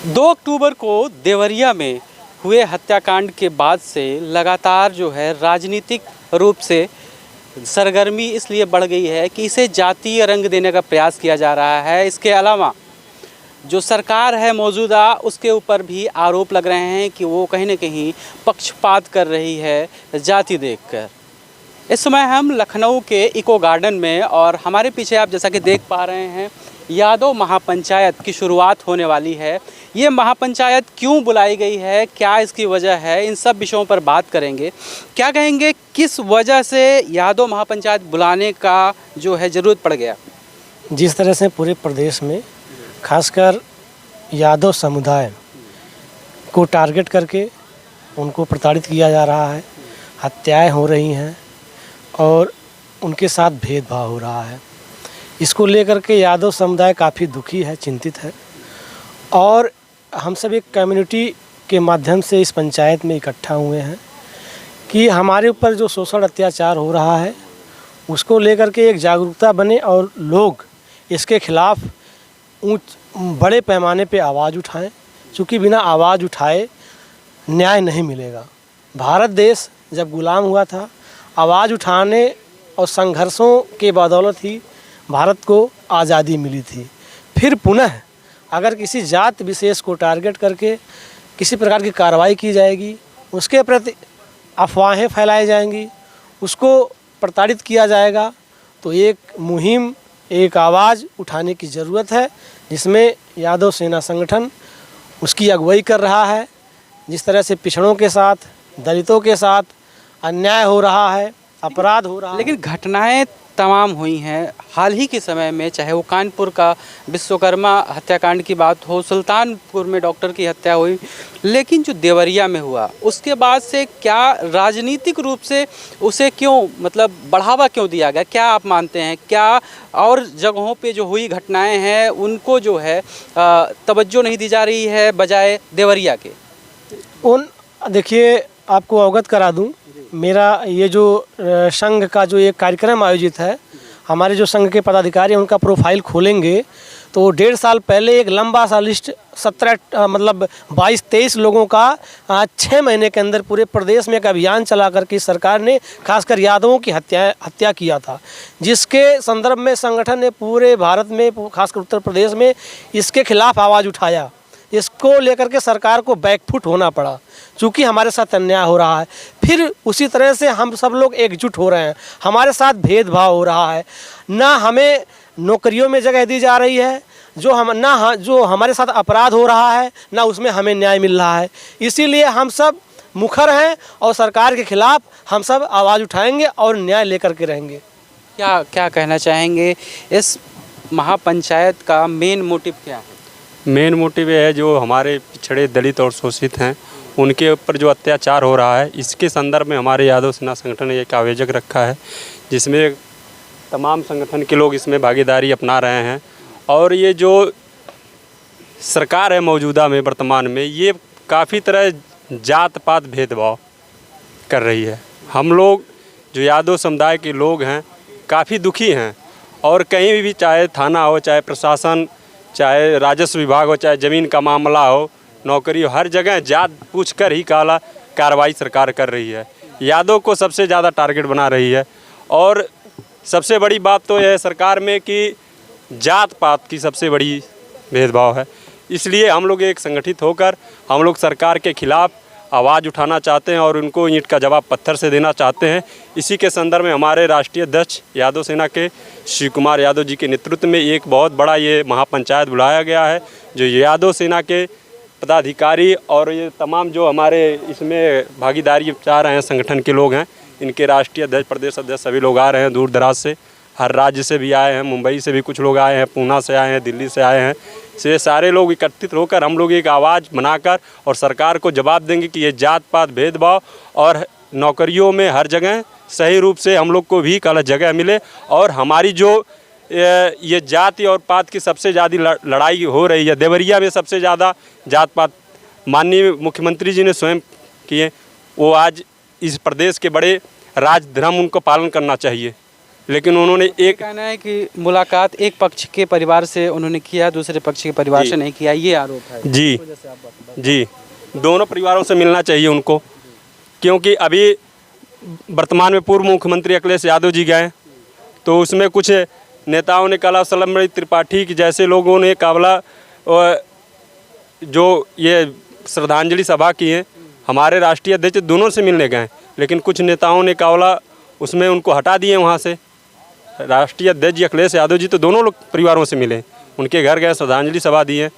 2 अक्टूबर को देवरिया में हुए हत्याकांड के बाद से लगातार जो है राजनीतिक रूप से सरगर्मी इसलिए बढ़ गई है कि इसे जातीय रंग देने का प्रयास किया जा रहा है। इसके अलावा जो सरकार है मौजूदा, उसके ऊपर भी आरोप लग रहे हैं कि वो कहीं न कहीं पक्षपात कर रही है जाति देखकर। इस समय हम लखनऊ के इको गार्डन में, और हमारे पीछे आप जैसा कि देख पा रहे हैं यादव महापंचायत की शुरुआत होने वाली है। ये महापंचायत क्यों बुलाई गई है, क्या इसकी वजह है, इन सब विषयों पर बात करेंगे। क्या कहेंगे, किस वजह से यादव महापंचायत बुलाने का जो है ज़रूरत पड़ गया? जिस तरह से पूरे प्रदेश में खासकर यादव समुदाय को टारगेट करके उनको प्रताड़ित किया जा रहा है, हत्याएं हो रही हैं और उनके साथ भेदभाव हो रहा है, इसको लेकर के यादव समुदाय काफ़ी दुखी है, चिंतित है। और हम सब एक कम्युनिटी के माध्यम से इस पंचायत में इकट्ठा हुए हैं कि हमारे ऊपर जो शोषण अत्याचार हो रहा है उसको लेकर के एक जागरूकता बने और लोग इसके खिलाफ बड़े पैमाने पे आवाज़ उठाएं, क्योंकि बिना आवाज़ उठाए न्याय नहीं मिलेगा। भारत देश जब गुलाम हुआ था, आवाज़ उठाने और संघर्षों के बदौलत ही भारत को आज़ादी मिली थी। फिर पुनः अगर किसी जात विशेष को टारगेट करके किसी प्रकार की कार्रवाई की जाएगी, उसके प्रति अफवाहें फैलाई जाएंगी, उसको प्रताड़ित किया जाएगा, तो एक मुहिम, एक आवाज़ उठाने की ज़रूरत है, जिसमें यादव सेना संगठन उसकी अगुवाई कर रहा है। जिस तरह से पिछड़ों के साथ, दलितों के साथ अन्याय हो रहा है, अपराध हो रहा है, लेकिन घटनाएं तमाम हुई हैं हाल ही के समय में, चाहे वो कानपुर का विश्वकर्मा हत्याकांड की बात हो, सुल्तानपुर में डॉक्टर की हत्या हुई, लेकिन जो देवरिया में हुआ उसके बाद से क्या राजनीतिक रूप से उसे क्यों बढ़ावा क्यों दिया गया? क्या आप मानते हैं, क्या और जगहों पे जो हुई घटनाएं हैं उनको जो है तवज्जो नहीं दी जा रही है बजाय देवरिया के? देखिए, आपको अवगत करा दूं, मेरा ये जो संघ का जो एक कार्यक्रम आयोजित है, हमारे जो संघ के पदाधिकारी हैं उनका प्रोफाइल खोलेंगे तो 1.5 साल पहले एक लंबा सा लिस्ट 22-23 लोगों का 6 महीने के अंदर पूरे प्रदेश में एक अभियान चला करके सरकार ने खासकर यादवों की हत्या किया था, जिसके संदर्भ में संगठन ने पूरे भारत में, खासकर उत्तर प्रदेश में इसके खिलाफ आवाज़ उठाया। इसको लेकर के सरकार को बैकफुट होना पड़ा, चूँकि हमारे साथ अन्याय हो रहा है। फिर उसी तरह से हम सब लोग एकजुट हो रहे हैं, हमारे साथ भेदभाव हो रहा है, ना हमें नौकरियों में जगह दी जा रही है, जो हमारे साथ अपराध हो रहा है, ना उसमें हमें न्याय मिल रहा है। इसीलिए हम सब मुखर हैं और सरकार के खिलाफ हम सब आवाज़ उठाएंगे और न्याय लेकर के रहेंगे। क्या कहना चाहेंगे, इस महापंचायत का मेन मोटिव क्या है? मेन मोटिव ये है, जो हमारे पिछड़े दलित और शोषित हैं उनके ऊपर जो अत्याचार हो रहा है, इसके संदर्भ में हमारे यादव सेना संगठन ने एक आयोजक रखा है, जिसमें तमाम संगठन के लोग इसमें भागीदारी अपना रहे हैं। और ये जो सरकार है मौजूदा में, वर्तमान में, ये काफ़ी तरह जात पात भेदभाव कर रही है। हम लोग जो यादव समुदाय के लोग हैं काफ़ी दुखी हैं, और कहीं भी चाहे थाना हो, चाहे प्रशासन, चाहे राजस्व विभाग हो, चाहे ज़मीन का मामला हो, नौकरी हो, हर जगह जात पूछ कर ही कार्रवाई सरकार कर रही है। यादव को सबसे ज़्यादा टारगेट बना रही है। और सबसे बड़ी बात तो यह है सरकार में कि जात पात की सबसे बड़ी भेदभाव है। इसलिए हम लोग एक संगठित होकर हम लोग सरकार के खिलाफ आवाज़ उठाना चाहते हैं और उनको ईंट का जवाब पत्थर से देना चाहते हैं। इसी के संदर्भ में हमारे राष्ट्रीय अध्यक्ष यादव सेना के शिव कुमार यादव जी के नेतृत्व में एक बहुत बड़ा ये महापंचायत बुलाया गया है, जो यादव सेना के पदाधिकारी और ये तमाम जो हमारे इसमें भागीदारी चाह रहे हैं संगठन के लोग हैं, इनके राष्ट्रीय अध्यक्ष, प्रदेश अध्यक्ष सभी लोग आ रहे हैं, दूर दराज से, हर राज्य से भी आए हैं, मुंबई से भी कुछ लोग आए हैं, पूना से आए हैं, दिल्ली से आए हैं। से सारे लोग एकत्रित होकर हम लोग एक आवाज़ बनाकर और सरकार को जवाब देंगे कि ये जात पात भेदभाव और नौकरियों में हर जगह सही रूप से हम लोग को भी गलत जगह मिले, और हमारी जो ये जाति और पात की सबसे ज़्यादा लड़ाई हो रही है देवरिया में, सबसे ज़्यादा जात पात माननीय मुख्यमंत्री जी ने स्वयं किए, वो आज इस प्रदेश के बड़े राजधर्म उनको पालन करना चाहिए। लेकिन उन्होंने एक कहना है कि मुलाकात एक पक्ष के परिवार से उन्होंने किया, दूसरे पक्ष के परिवार से नहीं किया, ये आरोप है। जी जी, दोनों परिवारों से मिलना चाहिए उनको, क्योंकि अभी वर्तमान में पूर्व मुख्यमंत्री अखिलेश यादव जी गए तो उसमें कुछ नेताओं ने कला सलम त्रिपाठी की जैसे लोगों ने कावला जो ये श्रद्धांजलि सभा की है, हमारे राष्ट्रीय अध्यक्ष दोनों से मिलने गए, लेकिन कुछ नेताओं ने कावला उसमें उनको हटा दिए वहाँ से। राष्ट्रीय अध्यक्ष जी अखिलेश यादव जी तो दोनों लोग परिवारों से मिले, उनके घर गए, श्रद्धांजलि सभा दी है।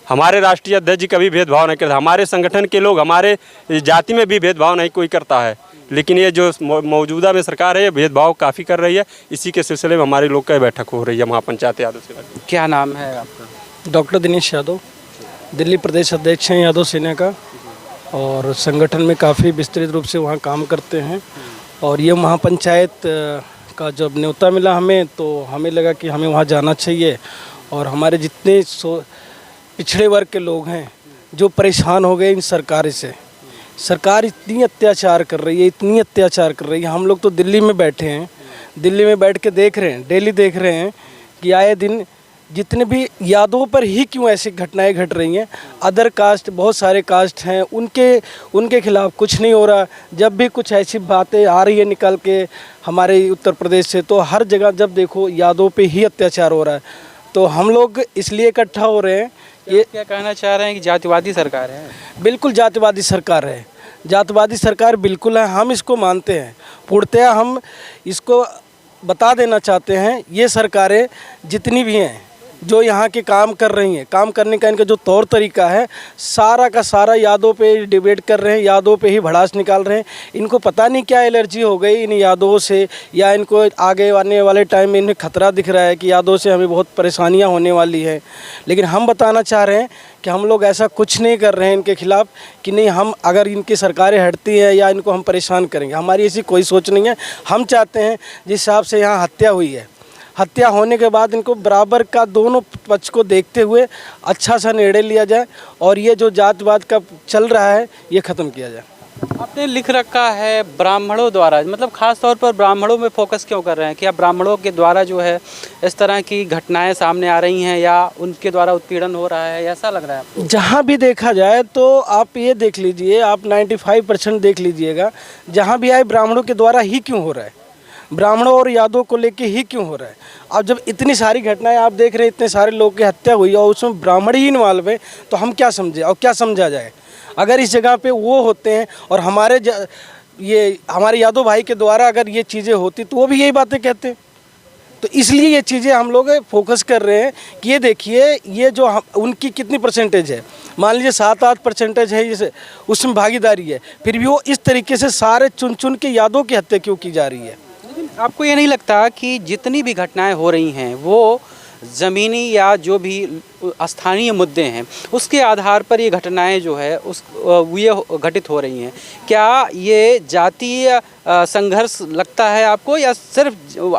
हमारे राष्ट्रीय अध्यक्ष जी कभी भेदभाव नहीं करते, हमारे संगठन के लोग, हमारे जाति में भी भेदभाव नहीं कोई करता है, लेकिन ये जो मौजूदा में सरकार है ये भेदभाव काफ़ी कर रही है। इसी के सिलसिले में हमारे लोग का बैठक हो रही है महापंचायत यादव सेना। क्या नाम है आपका? डॉक्टर दिनेश यादव, दिल्ली प्रदेश अध्यक्ष हैं यादव सेना का, और संगठन में काफ़ी विस्तृत रूप से वहाँ काम करते हैं। और ये महापंचायत का जब न्योता मिला हमें तो हमें लगा कि हमें वहाँ जाना चाहिए, और हमारे जितने पिछड़े वर्ग के लोग हैं जो परेशान हो गए इन सरकार से, सरकार इतनी अत्याचार कर रही है, इतनी अत्याचार कर रही है। हम लोग तो दिल्ली में बैठे हैं, दिल्ली में बैठ के देख रहे हैं, डेली देख रहे हैं कि आए दिन जितने भी यादवों पर ही क्यों ऐसी घटनाएं घट रही हैं। अदर कास्ट, बहुत सारे कास्ट हैं, उनके खिलाफ कुछ नहीं हो रहा। जब भी कुछ ऐसी बातें आ रही है निकल के हमारे उत्तर प्रदेश से, तो हर जगह जब देखो यादवों पे ही अत्याचार हो रहा है। तो हम लोग इसलिए इकट्ठा हो रहे हैं। ये क्या कहना चाह रहे हैं कि जातिवादी सरकार है? बिल्कुल जातिवादी सरकार है, जातिवादी सरकार बिल्कुल है, हम इसको मानते हैं पूर्णतया। हम इसको बता देना चाहते हैं, ये सरकारें जितनी भी हैं जो यहाँ के काम कर रही हैं, काम करने का इनका जो तौर तरीका है, सारा का सारा यादों पे डिबेट कर रहे हैं, यादों पे ही भड़ास निकाल रहे हैं। इनको पता नहीं क्या एलर्जी हो गई इन यादों से, या इनको आगे आने वाले टाइम में इन्हें खतरा दिख रहा है कि यादों से हमें बहुत परेशानियाँ होने वाली है। लेकिन हम बताना चाह रहे हैं कि हम लोग ऐसा कुछ नहीं कर रहे हैं इनके खिलाफ़ कि नहीं, हम अगर इनकी सरकारें हटती हैं या इनको हम परेशान करेंगे, हमारी ऐसी कोई सोच नहीं है। हम चाहते हैं जिस हिसाब से यहाँ हत्या हुई है, हत्या होने के बाद इनको बराबर का दोनों पक्ष को देखते हुए अच्छा सा निर्णय लिया जाए, और ये जो जातवाद का चल रहा है ये ख़त्म किया जाए। आपने लिख रखा है ब्राह्मणों द्वारा, मतलब खास तौर पर ब्राह्मणों में फोकस क्यों कर रहे हैं? क्या ब्राह्मणों के द्वारा जो है इस तरह की घटनाएं सामने आ रही हैं, या उनके द्वारा उत्पीड़न हो रहा है, ऐसा लग रहा है आपको? जहाँ भी देखा जाए तो आप ये देख लीजिए, आप 95% देख लीजिएगा, जहाँ भी आए ब्राह्मणों के द्वारा ही क्यों हो रहा है, ब्राह्मणों और यादवों को लेके ही क्यों हो रहा है। अब जब इतनी सारी घटनाएं आप देख रहे हैं, इतने सारे लोग की हत्या हुई और उसमें ब्राह्मण ही इन्वॉल्व है, तो हम क्या समझे और क्या समझा जाए? अगर इस जगह पे वो होते हैं और हमारे यादव भाई के द्वारा अगर ये चीज़ें होती तो वो भी यही बातें कहते। तो इसलिए ये चीज़ें हम लोग फोकस कर रहे हैं कि ये देखिए, ये जो उनकी कितनी परसेंटेज है, मान लीजिए 7-8% है, जैसे उसमें भागीदारी है, फिर भी वो इस तरीके से सारे चुन चुन के यादों की हत्या क्यों की जा रही है? आपको ये नहीं लगता कि जितनी भी घटनाएं हो रही हैं वो ज़मीनी या जो भी स्थानीय मुद्दे हैं उसके आधार पर ये घटनाएं जो है ये घटित हो रही हैं? क्या ये जातीय संघर्ष लगता है आपको, या सिर्फ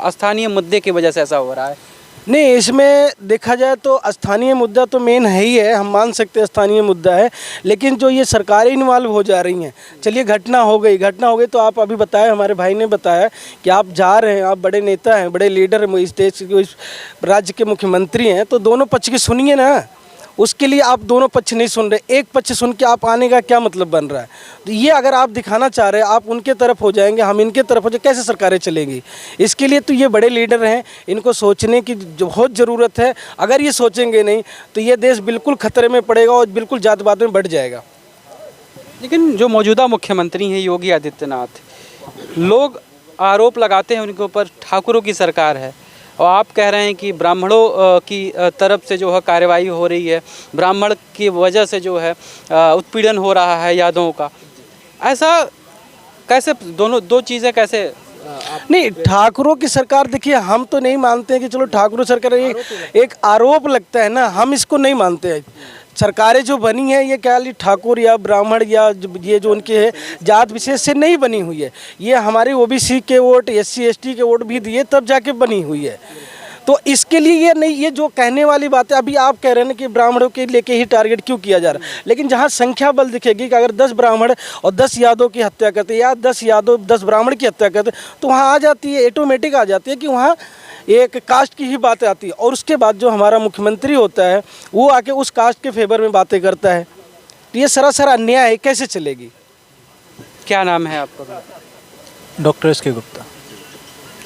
स्थानीय मुद्दे की वजह से ऐसा हो रहा है? नहीं, इसमें देखा जाए तो स्थानीय मुद्दा तो मेन है ही है, हम मान सकते हैं स्थानीय मुद्दा है, लेकिन जो ये सरकारें इन्वॉल्व हो जा रही हैं। चलिए घटना हो गई तो आप अभी बताया, हमारे भाई ने बताया कि आप जा रहे हैं, आप बड़े नेता हैं, बड़े लीडर हैं, इस देश के, इस राज्य के मुख्यमंत्री हैं, तो दोनों पक्ष की सुनिए ना। उसके लिए आप दोनों पक्ष नहीं सुन रहे, एक पक्ष सुन के आप आने का क्या मतलब बन रहा है? तो ये अगर आप दिखाना चाह रहे हैं आप उनके तरफ हो जाएंगे, हम इनके तरफ हो जाए, कैसे सरकारें चलेंगी? इसके लिए तो ये बड़े लीडर हैं, इनको सोचने की बहुत ज़रूरत है। अगर ये सोचेंगे नहीं तो ये देश बिल्कुल खतरे में पड़ेगा और बिल्कुल जातिवाद में बढ़ जाएगा। लेकिन जो मौजूदा मुख्यमंत्री हैं योगी आदित्यनाथ, लोग आरोप लगाते हैं उनके ऊपर ठाकुरों की सरकार है, और आप कह रहे हैं कि ब्राह्मणों की तरफ से जो है कार्रवाई हो रही है, ब्राह्मण की वजह से जो है उत्पीड़न हो रहा है यादवों का। ऐसा कैसे दो चीज़ें कैसे? नहीं, ठाकुरों की सरकार, देखिए हम तो नहीं मानते हैं कि चलो ठाकुरों सरकार, एक आरोप लगता है ना, हम इसको नहीं मानते हैं। सरकारें जो बनी है ये क्या ठाकुर या ब्राह्मण या ये जो उनके है जात विशेष से नहीं बनी हुई है, ये हमारे ओबीसी के वोट, SC ST के वोट भी दिए तब जाके बनी हुई है। तो इसके लिए ये नहीं, ये जो कहने वाली बात है, अभी आप कह रहे हैं कि ब्राह्मणों के लेके ही टारगेट क्यों किया जा रहा है, लेकिन जहाँ संख्या बल दिखेगी कि अगर 10 ब्राह्मण और 10 यादव की हत्या करते या 10 यादव 10 ब्राह्मण की हत्या करते, तो वहाँ आ जाती है, ऑटोमेटिक आ जाती है कि वहाँ एक कास्ट की ही बात आती है। और उसके बाद जो हमारा मुख्यमंत्री होता है वो आके उस कास्ट के फेवर में बातें करता है, तो ये सरासर अन्याय है, कैसे चलेगी। क्या नाम है आपका? डॉक्टर एस के गुप्ता।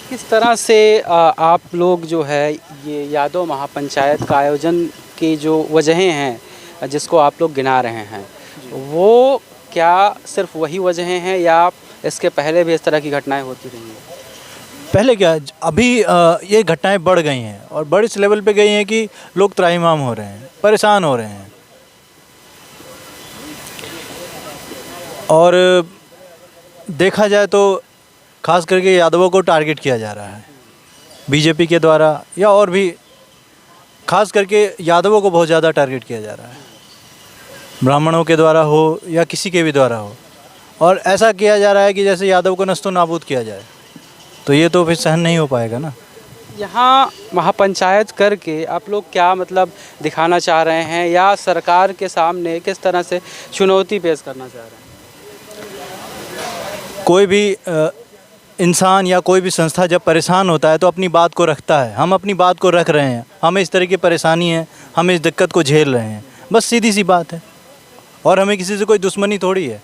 किस तरह से आप लोग जो है ये यादव महापंचायत का आयोजन की जो वजहें हैं जिसको आप लोग गिना रहे हैं, वो क्या सिर्फ वही वजहें हैं या इसके पहले भी इस तरह की घटनाएं होती रही हैं? पहले क्या, अभी ये घटनाएं बढ़ गई हैं और बड़े इस लेवल पे गई हैं कि लोग त्राहिमाम हो रहे हैं, परेशान हो रहे हैं। और देखा जाए तो खास करके यादवों को टारगेट किया जा रहा है बीजेपी के द्वारा, या और भी खास करके यादवों को बहुत ज़्यादा टारगेट किया जा रहा है, ब्राह्मणों के द्वारा हो या किसी के भी द्वारा हो। और ऐसा किया जा रहा है कि जैसे यादव को नस्तो नाबूद किया जाए, तो ये तो फिर सहन नहीं हो पाएगा ना। यहाँ महापंचायत करके आप लोग क्या मतलब दिखाना चाह रहे हैं या सरकार के सामने किस तरह से चुनौती पेश करना चाह रहे हैं? कोई भी इंसान या कोई भी संस्था जब परेशान होता है तो अपनी बात को रखता है। हम अपनी बात को रख रहे हैं, हमें इस तरह की परेशानी है, हम इस दिक्कत को झेल रहे हैं, बस सीधी सी बात है। और हमें किसी से कोई दुश्मनी थोड़ी है।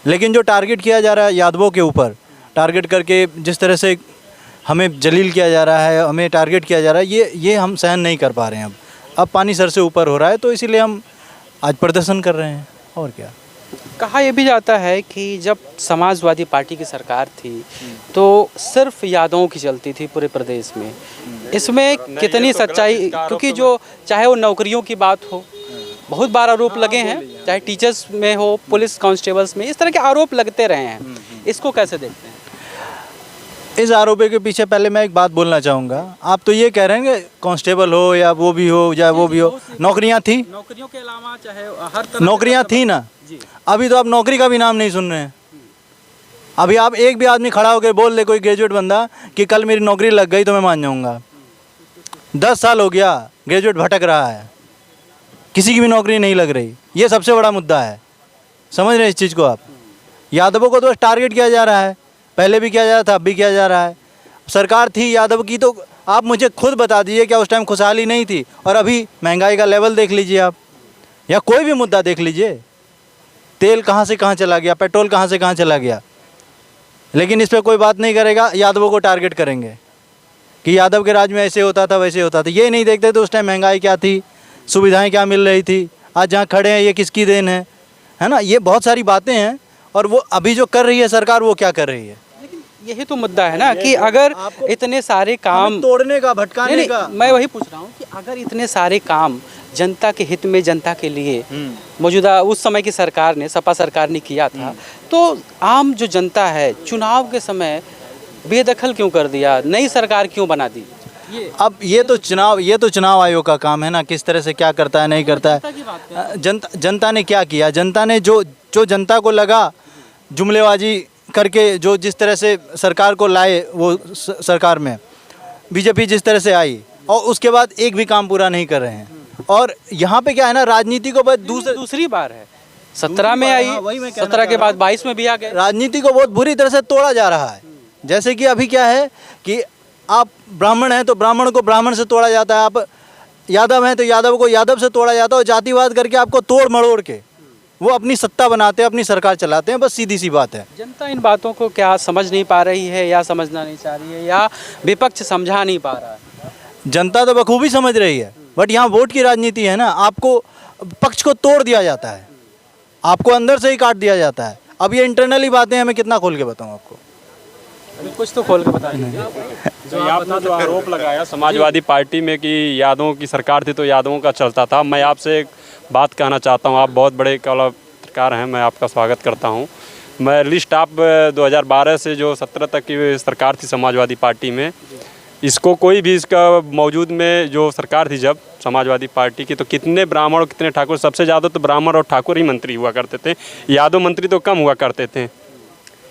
लेकिन जो टारगेट किया जा रहा है यादवों के ऊपर, टारगेट करके जिस तरह से हमें जलील किया जा रहा है, हमें टारगेट किया जा रहा है, ये हम सहन नहीं कर पा रहे हैं। अब पानी सर से ऊपर हो रहा है, तो इसीलिए हम आज प्रदर्शन कर रहे हैं। और क्या। कहा यह भी जाता है कि जब समाजवादी पार्टी की सरकार थी तो सिर्फ यादवों की चलती थी पूरे प्रदेश में। इसमें कितनी सच्चाई, क्योंकि जो चाहे वो नौकरियों की बात हो, बहुत बार आरोप लगे हैं, चाहे टीचर्स में हो, पुलिस कांस्टेबल्स में, इस तरह के आरोप लगते रहे हैं। इसको कैसे देखते हैं? इस आरोपी के पीछे पहले मैं एक बात बोलना चाहूँगा। आप तो ये कह रहे हैं कि कांस्टेबल हो या वो भी हो या वो भी हो, नौकरियाँ थी, नौकरियों के अलावा चाहे हर तरह नौकरियाँ थी ना। अभी तो आप नौकरी का भी नाम नहीं सुन रहे हैं। अभी आप एक भी आदमी खड़ा होकर बोल दे, कोई ग्रेजुएट बंदा, कि कल मेरी नौकरी लग गई, तो मैं मान जाऊँगा। 10 साल हो गया ग्रेजुएट भटक रहा है, किसी की भी नौकरी नहीं लग रही। ये सबसे बड़ा मुद्दा है, समझ रहे हैं इस चीज़ को आप। यादवों को तो टारगेट किया जा रहा है, पहले भी किया जा रहा था, अब भी किया जा रहा है। सरकार थी यादव की, तो आप मुझे खुद बता दीजिए क्या उस टाइम खुशहाली नहीं थी? और अभी महंगाई का लेवल देख लीजिए आप, या कोई भी मुद्दा देख लीजिए, तेल कहाँ से कहाँ चला गया, पेट्रोल कहाँ से कहाँ चला गया। लेकिन इस पर कोई बात नहीं करेगा, यादवों को टारगेट करेंगे कि यादव के राज में ऐसे होता था, वैसे होता था। ये नहीं देखते तो उस टाइम महंगाई क्या थी, सुविधाएं क्या मिल रही थी, आज जहाँ खड़े हैं ये किसकी देन है ना। ये बहुत सारी बातें हैं। और वो अभी जो कर रही है सरकार, वो क्या कर रही है? यही तो मुद्दा है ना कि अगर इतने सारे काम तोड़ने का, भटकाने का, मैं वही पूछ रहा हूँ कि अगर इतने सारे काम जनता के हित में, जनता के लिए मौजूदा उस समय की सरकार ने, सपा सरकार ने किया था, तो आम जो जनता है चुनाव के समय बेदखल क्यों कर दिया, नई सरकार क्यों बना दी? अब ये तो चुनाव आयोग का काम है ना, किस तरह से क्या करता है, नहीं करता है। जनता ने क्या किया? जनता ने जो जनता को लगा, जुमलेबाजी करके जो जिस तरह से सरकार को लाए, वो सरकार में बीजेपी जिस तरह से आई, और उसके बाद एक भी काम पूरा नहीं कर रहे हैं। और यहाँ पे क्या है ना, राजनीति को बस दूसरी बार है, 17 में आई, 17 के बाद 22 में भी आ गए। राजनीति को बहुत बुरी तरह से तोड़ा जा रहा है। जैसे कि अभी क्या है कि आप ब्राह्मण हैं तो ब्राह्मण को ब्राह्मण से तोड़ा जाता है, आप यादव हैं तो यादव को यादव से तोड़ा जाता है, और जातिवाद करके आपको तोड़ मरोड़ के वो अपनी सत्ता बनाते हैं, अपनी सरकार चलाते हैं। बस सीधी सी बात है। जनता इन बातों को क्या समझ नहीं पा रही है, या समझना नहीं चाह रही है, या विपक्ष समझा नहीं पा रहा है? जनता तो बखूबी समझ रही है, बट यहाँ वोट की राजनीति है ना। आपको पक्ष को तोड़ दिया जाता है, आपको अंदर से ही काट दिया जाता है। अब ये इंटरनली बातें हैं, मैं कितना खोल के बताऊँ आपको? कुछ तो खोल के बता दीजिए। आपने जो आरोप लगाया समाजवादी पार्टी में कि यादवों की सरकार थी तो यादवों का चलता था, मैं आपसे एक बात कहना चाहता हूं। आप बहुत बड़े कलाकार हैं, मैं आपका स्वागत करता हूं। मैं लिस्ट आप 2012 से जो 17 तक की सरकार थी समाजवादी पार्टी में, इसको कोई भी इसका मौजूद में जो सरकार थी जब समाजवादी पार्टी की, तो कितने ब्राह्मण और कितने ठाकुर, सबसे ज़्यादा तो ब्राह्मण और ठाकुर ही मंत्री हुआ करते थे, यादव मंत्री तो कम हुआ करते थे।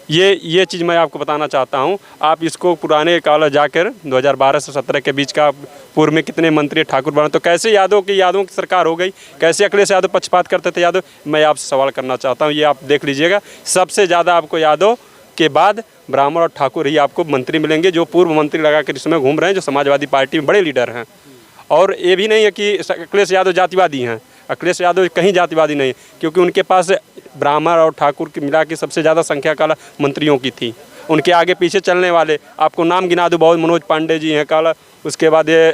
ये चीज़ मैं आपको बताना चाहता हूँ। आप इसको पुराने काल जाकर 2012 से 17 के बीच का पूर्व में कितने मंत्री ठाकुर बने, तो कैसे यादों की सरकार हो गई, कैसे अखिलेश यादव पक्षपात करते थे यादव। मैं आपसे सवाल करना चाहता हूँ, ये आप देख लीजिएगा, सबसे ज़्यादा आपको यादव के बाद ब्राह्मण और ठाकुर ही आपको मंत्री मिलेंगे, जो पूर्व मंत्री लगा कर इसमें घूम रहे हैं, जो समाजवादी पार्टी में बड़े लीडर हैं। और ये भी नहीं है कि अखिलेश यादव जातिवादी हैं, अखिलेश यादव कहीं जातिवादी नहीं, क्योंकि उनके पास ब्राह्मण और ठाकुर की मिला के सबसे ज़्यादा संख्या काला मंत्रियों की थी। उनके आगे पीछे चलने वाले आपको नाम गिना दूँ, बहुत मनोज पांडे जी हैं काला, उसके बाद ये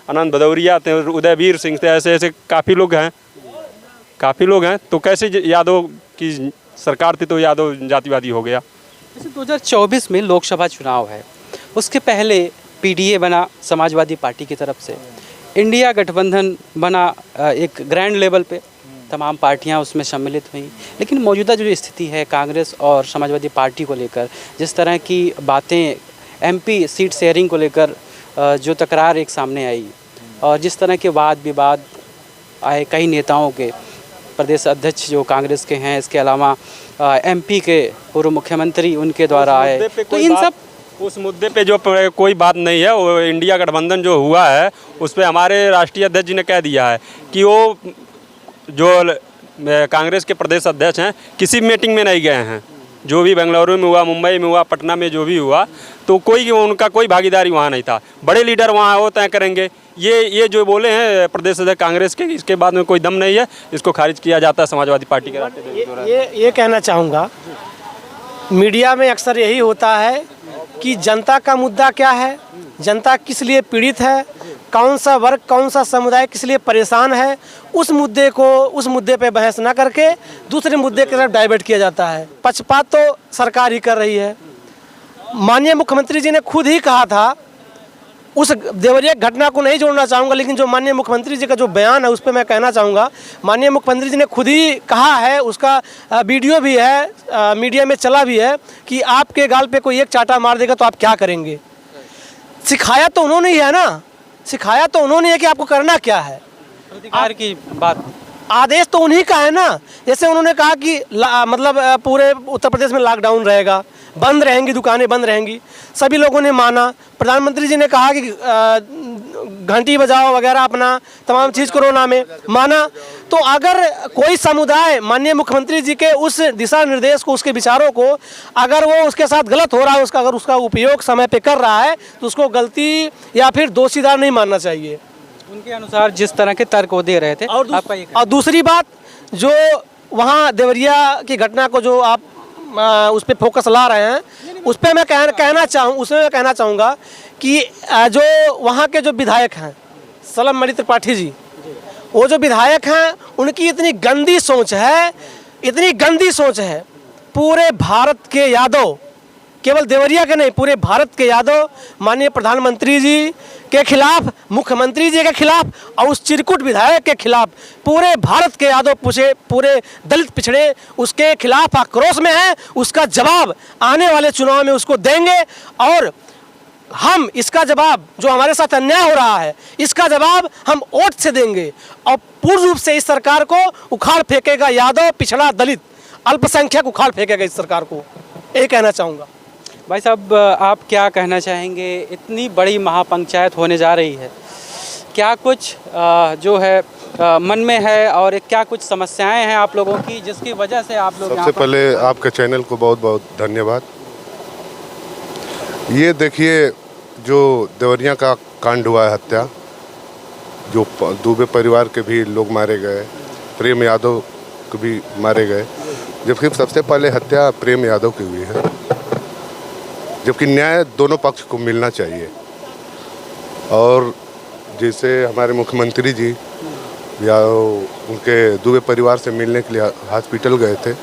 आनंद भदौरिया थे, उदयवीर सिंह थे, ऐसे ऐसे काफ़ी लोग हैं। तो कैसे यादव की सरकार थी तो यादव जातिवादी हो गया। जैसे 2024 में लोकसभा चुनाव है, उसके पहले पीडीए बना समाजवादी पार्टी की तरफ से, इंडिया गठबंधन बना एक ग्रैंड लेवल पे, तमाम पार्टियां उसमें सम्मिलित हुई। लेकिन मौजूदा जो स्थिति है कांग्रेस और समाजवादी पार्टी को लेकर, जिस तरह की बातें एमपी सीट शेयरिंग को लेकर जो तकरार एक सामने आई और जिस तरह के वाद विवाद आए कई नेताओं के, प्रदेश अध्यक्ष जो कांग्रेस के हैं, इसके अलावा एमपी के पूर्व मुख्यमंत्री उनके द्वारा आए, तो इन सब उस मुद्दे पे जो कोई बात नहीं है, वो इंडिया गठबंधन जो हुआ है उस पे हमारे राष्ट्रीय अध्यक्ष जी ने कह दिया है कि वो जो कांग्रेस के प्रदेश अध्यक्ष हैं किसी मीटिंग में नहीं गए हैं। जो भी बेंगलुरु में हुआ, मुंबई में हुआ, पटना में जो भी हुआ, तो उनका कोई भागीदारी वहाँ नहीं था। बड़े लीडर वहाँ वो तय करेंगे। ये जो बोले हैं प्रदेश अध्यक्ष कांग्रेस के, इसके बाद में कोई दम नहीं है, इसको खारिज किया जाता है समाजवादी पार्टी के। ये कहना चाहूँगा, मीडिया में अक्सर यही होता है कि जनता का मुद्दा क्या है, जनता किस लिए पीड़ित है, कौन सा वर्ग, कौन सा समुदाय किस लिए परेशान है, उस मुद्दे पे बहस ना करके दूसरे मुद्दे की तरफ डाइवर्ट किया जाता है। पक्षपात तो सरकार ही कर रही है। माननीय मुख्यमंत्री जी ने खुद ही कहा था, उस देवरिया घटना को नहीं जोड़ना चाहूँगा, लेकिन जो माननीय मुख्यमंत्री जी का जो बयान है उस पर मैं कहना चाहूँगा। माननीय मुख्यमंत्री जी ने खुद ही कहा है, उसका वीडियो भी है, मीडिया में चला भी है, कि आपके गाल पे कोई एक चाटा मार देगा तो आप क्या करेंगे। सिखाया तो उन्होंने ही है ना, सिखाया तो उन्होंने है कि आपको करना क्या है। अधिकार की बात, आदेश तो उन्हीं का है ना। जैसे उन्होंने कहा कि मतलब पूरे उत्तर प्रदेश में लॉकडाउन रहेगा, बंद रहेंगी दुकानें, बंद रहेंगी, सभी लोगों ने माना। प्रधानमंत्री जी ने कहा कि घंटी बजाओ वगैरह, अपना तमाम चीज़ कोरोना में माना। तो अगर कोई समुदाय माननीय मुख्यमंत्री जी के उस दिशा निर्देश को, उसके विचारों को, अगर वो उसके साथ गलत हो रहा है, अगर उसका उपयोग समय पे कर रहा है, तो उसको गलती या फिर दोषीदार नहीं मानना चाहिए। उनके अनुसार जिस तरह के तर्क वो दे रहे थे। और दूसरी बात, जो वहाँ देवरिया की घटना को जो आप उस पर फोकस ला रहे हैं, उस पर मैं कहना चाहूँगा कि जो वहाँ के जो विधायक हैं सलम मणि त्रिपाठी जी, वो जो विधायक हैं, उनकी इतनी गंदी सोच है, पूरे भारत के यादव, केवल देवरिया के नहीं, पूरे भारत के यादव माननीय प्रधानमंत्री जी के खिलाफ, मुख्यमंत्री जी के खिलाफ और उस चिरकुट विधायक के खिलाफ पूरे भारत के यादव पूरे दलित पिछड़े उसके खिलाफ आक्रोश में हैं। उसका जवाब आने वाले चुनाव में उसको देंगे, और हम इसका जवाब, जो हमारे साथ अन्याय हो रहा है, इसका जवाब हम वोट से देंगे और पूर्ण रूप से इस सरकार को उखाड़ फेंकेगा यादव, पिछड़ा, दलित, अल्पसंख्यक उखाड़ फेंकेगा इस सरकार को। ये कहना चाहूँगा। भाई साहब, आप क्या कहना चाहेंगे? इतनी बड़ी महापंचायत होने जा रही है, क्या कुछ जो है मन में है, और क्या कुछ समस्याएं हैं आप लोगों की जिसकी वजह से आप लोग? सबसे पहले आपके चैनल को बहुत बहुत धन्यवाद। ये देखिए, जो देवरिया का कांड हुआ है, हत्या, जो दुबे परिवार के भी लोग मारे गए, प्रेम यादव को भी मारे गए, जबकि सबसे पहले हत्या प्रेम यादव की हुई है, जबकि न्याय दोनों पक्ष को मिलना चाहिए। और जैसे हमारे मुख्यमंत्री जी या उनके दुबे परिवार से मिलने के लिए हॉस्पिटल गए थे,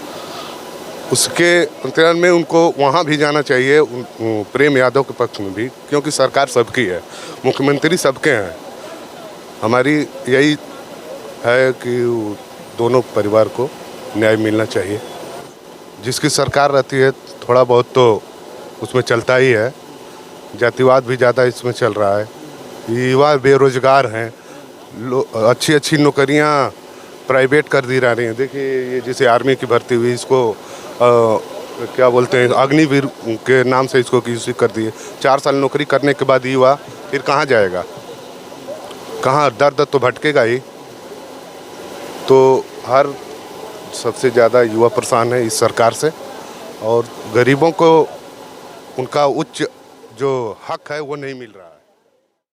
उसके अंतराल में उनको वहाँ भी जाना चाहिए, प्रेम यादव के पक्ष में भी, क्योंकि सरकार सबकी है, मुख्यमंत्री सबके हैं। हमारी यही है कि दोनों परिवार को न्याय मिलना चाहिए। जिसकी सरकार रहती है थोड़ा बहुत तो उसमें चलता ही है, जातिवाद भी ज़्यादा इसमें चल रहा है, युवा बेरोजगार हैं, अच्छी अच्छी नौकरियां प्राइवेट कर दी जा रही हैं। देखिए, ये जैसे आर्मी की भर्ती हुई, इसको क्या बोलते हैं अग्निवीर के नाम से इसको किसी कर दिए। 4 साल नौकरी करने के बाद युवा फिर कहाँ जाएगा, कहाँ दर दर तो भटकेगा ही। तो हर सबसे ज़्यादा युवा परेशान है इस सरकार से, और गरीबों को उनका उच्च जो हक है वो नहीं मिल रहा।